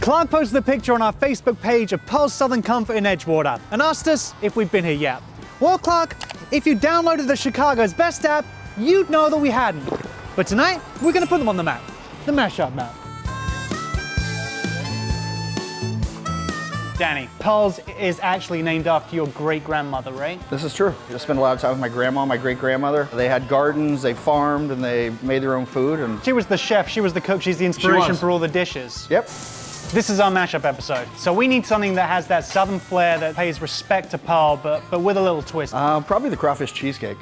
Clark posted a picture on our Facebook page of Pearl's Southern Comfort in Edgewater and asked us if we'd been here yet. Well, Clark, if you downloaded the Chicago's Best app, you'd know that we hadn't. But tonight, we're gonna put them on the map, the Mashup map. Danny, Pearl's is actually named after your great-grandmother, right? This is true. I spent a lot of time with my grandma, my great-grandmother. They had gardens, they farmed, and they made their own food. And She was the chef, she was the cook, she's the inspiration was. for all the dishes. Yep. This is our mashup episode. So we need something that has that southern flair that pays respect to Pearl, but with a little twist. Probably the crawfish cheesecake.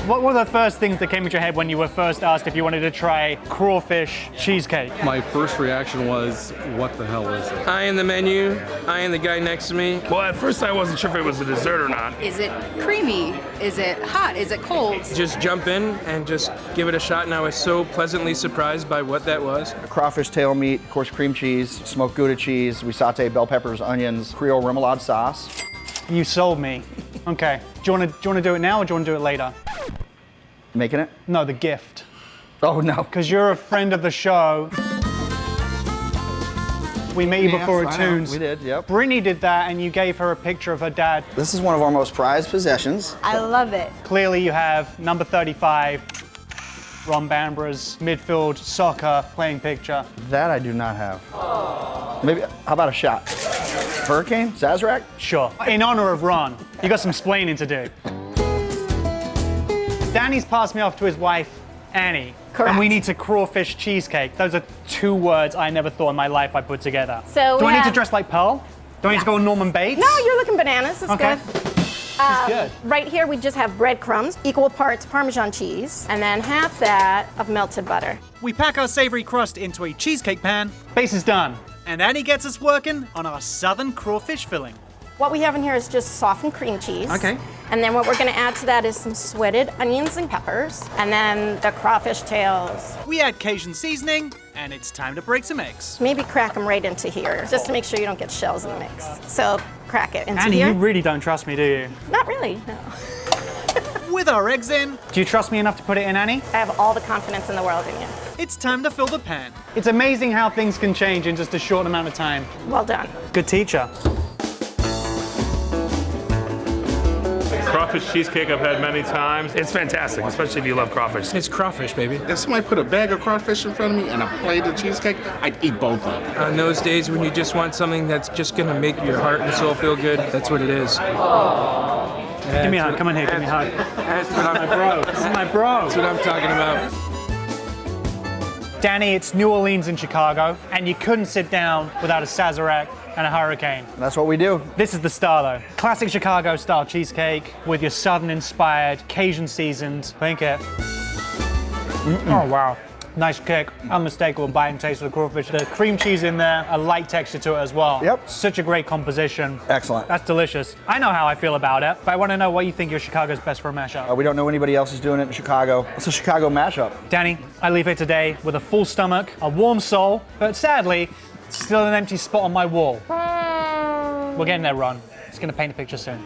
What were the first things that came into your head when you were first asked if you wanted to try crawfish cheesecake? My first reaction was, what the hell is it? Eyeing the menu, eyeing the guy next to me. Well, at first I wasn't sure if it was a dessert or not. Is it creamy? Is it hot? Is it cold? Just jump in and just give it a shot, and I was so pleasantly surprised by what that was. Crawfish tail meat, of course, cream cheese, smoked Gouda cheese. We saute bell peppers, onions, Creole remoulade sauce. You sold me. Okay. Do you want to do it now or do you want to do it later? Making it? No, the gift. Oh, no. Because you're a friend of the show. We met you before Yes, at I know. Tunes. We did, yep. Brittany did that and you gave her a picture of her dad. This is one of our most prized possessions. I love it. Clearly you have number 35, Ron Bambra's midfield soccer playing picture. That I do not have. Maybe, how about a shot? Hurricane? Sazerac? Sure. In honor of Ron, you got some splaining to do. Danny's passed me off to his wife, Annie. Correct. And we need to crawfish cheesecake. Those are two words I never thought in my life I'd put together. So do we I need to have- dress like Pearl? Do I need to go Norman Bates? No, you're looking bananas. It's Okay. good. Good. Right here, we just have breadcrumbs, equal parts Parmesan cheese, and then half that of melted butter. We pack our savory crust into a cheesecake pan. Base is done. And Annie gets us working on our southern crawfish filling. What we have in here is just softened cream cheese. Okay. And then what we're gonna add to that is some sweated onions and peppers, and then the crawfish tails. We add Cajun seasoning, and it's time to break some eggs. Maybe crack them right into here, just to make sure you don't get shells in the mix. So crack it into Annie, here. you really don't trust me, do you? Not really, no. With our eggs in, do you trust me enough to put it in, Annie? I have all the confidence in the world in you. It's time to fill the pan. It's amazing how things can change in just a short amount of time. Well done. Good teacher. Crawfish cheesecake I've had many times. It's fantastic, especially if you love crawfish. It's crawfish, baby. If somebody put a bag of crawfish in front of me and a plate of cheesecake, I'd eat both of them. On those days when you just want something that's just gonna make your heart and soul feel good, that's what it is. Give me a hug. Come on here. Give me a hug. That's what I'm, Bro, this is my bro. that's what I'm talking about. Danny, it's New Orleans and Chicago, and you couldn't sit down without a Sazerac and a Hurricane. That's what we do. This is the star, though. Classic Chicago-style cheesecake with your Southern-inspired, Cajun-seasoned. Think it. Oh, wow. Nice kick. Unmistakable bite and taste of the crawfish. The cream cheese in there, a light texture to it as well. Yep. Such a great composition. Excellent. That's delicious. I know how I feel about it, but I want to know what you think your Chicago's best for a mashup. We don't know anybody else is doing it in Chicago. It's a Chicago mashup. Danny, I leave here today with a full stomach, a warm soul, but sadly, still an empty spot on my wall. We're getting there, Ron. It's going to paint a picture soon.